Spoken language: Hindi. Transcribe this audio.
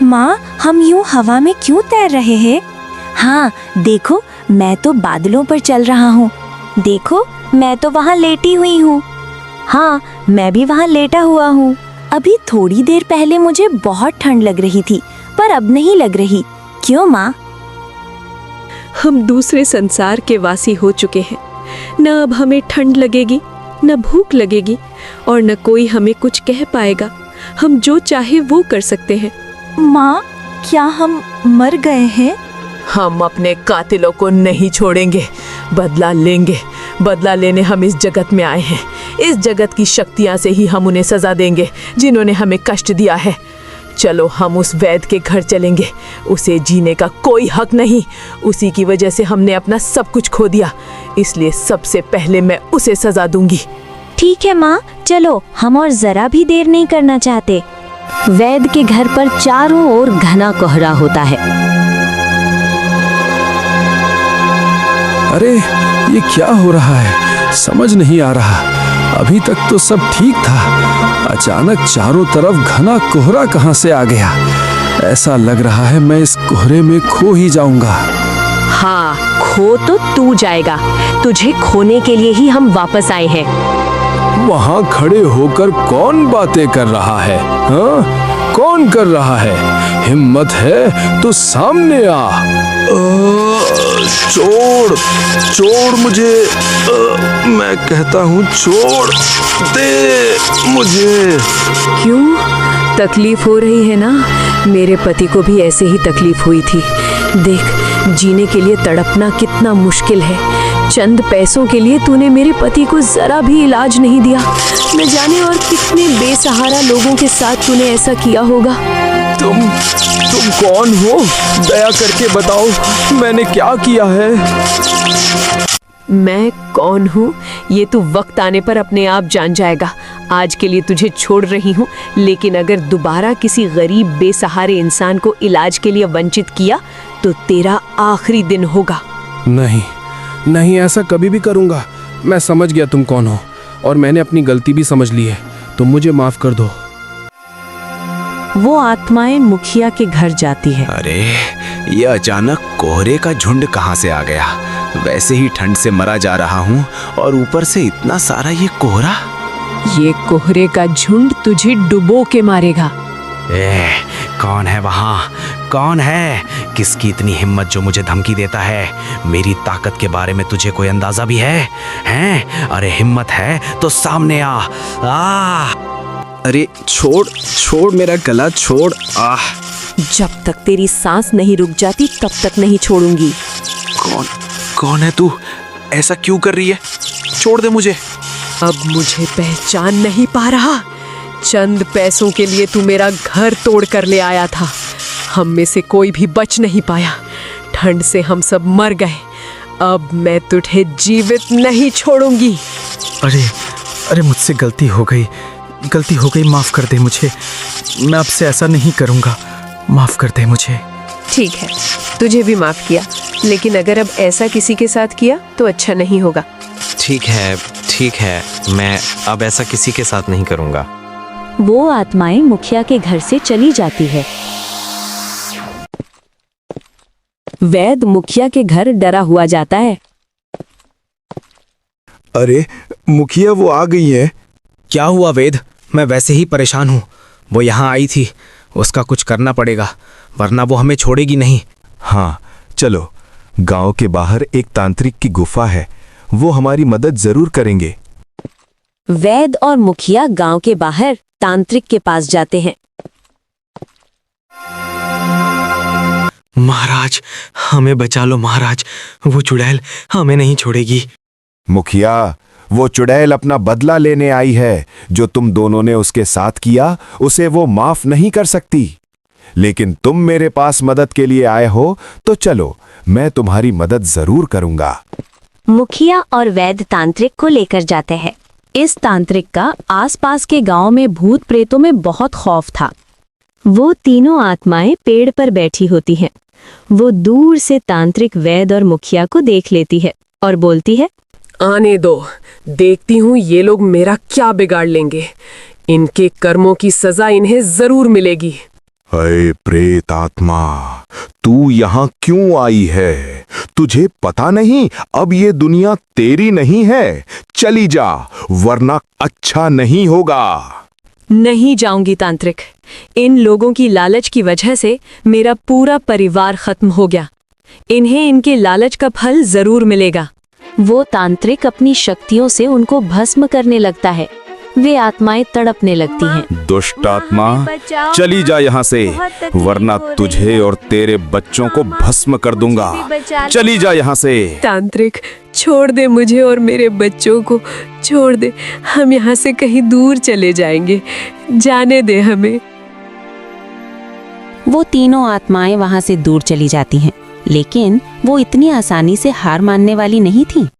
माँ, हम यूं हवा में क्यों तैर रहे हैं? हाँ देखो, मैं तो बादलों पर चल रहा हूँ। देखो, मैं तो वहाँ लेटी हुई हूँ। हाँ, मैं भी वहाँ लेटा हुआ हूँ। अभी थोड़ी देर पहले मुझे बहुत ठंड लग रही थी, पर अब नहीं लग रही। क्यों माँ? हम दूसरे संसार के वासी हो चुके हैं। न अब हमें ठंड लगेगी, न भूख लगेगी, और न कोई हमें कुछ कह पाएगा। हम जो चाहे वो कर सकते हैं। माँ, क्या हम मर गए हैं? हम अपने कातिलों को नहीं छोड़ेंगे, बदला लेंगे। बदला लेने हम इस जगत में आए हैं। इस जगत की शक्तियां से ही हम उन्हें सजा देंगे जिन्होंने हमें कष्ट दिया है। चलो, हम उस वैद्य के घर चलेंगे। उसे जीने का कोई हक नहीं। उसी की वजह से हमने अपना सब कुछ खो दिया, इसलिए सबसे पहले मैं उसे सजा दूंगी। ठीक है माँ, चलो, हम और जरा भी देर नहीं करना चाहते। वैद्य के घर पर चारों ओर घना कोहरा होता है। अरे, ये क्या हो रहा है? समझ नहीं आ रहा। अभी तक तो सब ठीक था, अचानक चारों तरफ घना कोहरा कहां से आ गया? ऐसा लग रहा है मैं इस कोहरे में खो ही जाऊंगा। हाँ, खो तो तू जाएगा। तुझे खोने के लिए ही हम वापस आए हैं। वहां खड़े होकर कौन बातें कर रहा है? हाँ, कौन कर रहा है? हिम्मत है तो सामने आ। छोड़ मुझे। मैं कहता हूँ छोड़ दे मुझे। क्यों? तकलीफ हो रही है ना? मेरे पति को भी ऐसे ही तकलीफ हुई थी। देख, जीने के लिए तड़पना कितना मुश्किल है। चंद पैसों के लिए तूने मेरे पति को जरा भी इलाज नहीं दिया। न जाने और कितने बेसहारा लोगों के साथ तूने ऐसा किया होगा। तुम कौन हो? दया करके बताओ, मैंने क्या किया है? मैं कौन हूँ ये तू वक्त आने पर अपने आप जान जाएगा। आज के लिए तुझे छोड़ रही हूँ, लेकिन अगर दोबारा किसी गरीब बेसहारे इंसान को इलाज के लिए वंचित किया तो तेरा आखिरी दिन होगा। नहीं, ऐसा कभी भी करूँगा। मैं समझ गया तुम कौन हो, और मैंने अपनी गलती भी समझ ली है। तुम मुझे माफ कर दो। वो आत्माएं मुखिया के घर जाती है। अरे, ये अचानक कोहरे का झुंड कहाँ से आ गया? वैसे ही ठंड से मरा जा रहा हूँ, और ऊपर से इतना सारा ये कोहरा। ये कोहरे का झुंड तुझे डुबो के मारेगा। कौन है वहाँ? कौन है? किसकी इतनी हिम्मत जो मुझे धमकी देता है? मेरी ताकत के बारे में तुझे कोई अंदाजा भी है? हैं? अरे, हिम्मत है तो सामने आ। अरे छोड़ मेरा गला छोड़। जब तक तेरी सांस नहीं रुक जाती तब तक नहीं छोड़ूंगी। कौन है तू? ऐसा क्यों कर रही है? छोड़ दे मुझे। अब मुझे पहचान नहीं पा रहा? चंद पैसों के लिए तू मेरा घर तोड़ कर ले आया था। हम में से कोई भी बच नहीं पाया। ठंड से हम सब मर गए। अब मैं तुझे जीवित नहीं छोड़ूंगी। अरे, मुझसे गलती हो गई। माफ कर दे मुझे। मैं अब से ऐसा नहीं करूंगा। माफ कर दे मुझे। ठीक है, तुझे भी माफ किया, लेकिन अगर अब ऐसा किसी के साथ किया तो अच्छा नहीं होगा। ठीक है, मैं अब ऐसा किसी के साथ नहीं करूंगा। वो आत्माएं मुखिया के घर से चली जाती है। वैद्य मुखिया के घर डरा हुआ जाता है। अरे, मुखिया वो आ गई है। क्या हुआ वेद? मैं वैसे ही परेशान हूँ। वो यहाँ आई थी, उसका कुछ करना पड़ेगा, वरना वो हमें छोड़ेगी नहीं। हाँ, चलो। गांव के बाहर एक तांत्रिक की गुफा है, वो हमारी मदद जरूर करेंगे। वैद्य और मुखिया गांव के बाहर तांत्रिक के पास जाते हैं। महाराज, हमें बचा लो महाराज। वो चुड़ैल हमें नहीं छोड़ेगी। मुखिया, वो चुड़ैल अपना बदला लेने आई है। जो तुम दोनों ने उसके साथ किया, उसे वो माफ नहीं कर सकती। लेकिन तुम मेरे पास मदद के लिए आए हो, तो चलो, मैं तुम्हारी मदद जरूर करूंगा। मुखिया और वैद्य तांत्रिक को लेकर जाते हैं। इस तांत्रिक का आसपास के गांव में भूत प्रेतों में बहुत खौफ था। वो तीनों आत्माएं पेड़ पर बैठी होती हैं। वो दूर से तांत्रिक वैद्य और मुखिया को देख लेती है और बोलती है, आने दो, देखती हूँ ये लोग मेरा क्या बिगाड़ लेंगे। इनके कर्मों की सजा इन्हें जरूर मिलेगी। अरे प्रेत आत्मा, तू यहाँ क्यों आई है? तुझे पता नहीं अब ये दुनिया तेरी नहीं है? चली जा, वरना अच्छा नहीं होगा। नहीं जाऊंगी तांत्रिक। इन लोगों की लालच की वजह से मेरा पूरा परिवार खत्म हो गया। इन्हें इनके लालच का फल जरूर मिलेगा। वो तांत्रिक अपनी शक्तियों से उनको भस्म करने लगता है। वे आत्माएं तड़पने लगती हैं। दुष्ट आत्मा, चली जा यहाँ से, वरना तुझे और तेरे बच्चों को भस्म कर दूंगा। चली जा यहाँ से। तांत्रिक, छोड़ दे मुझे और मेरे बच्चों को, छोड़ दे। हम यहाँ से कहीं दूर चले जाएंगे, जाने दे हमें। वो तीनों आत्माएं वहां से दूर चली जाती हैं, लेकिन वो इतनी आसानी से हार मानने वाली नहीं थी।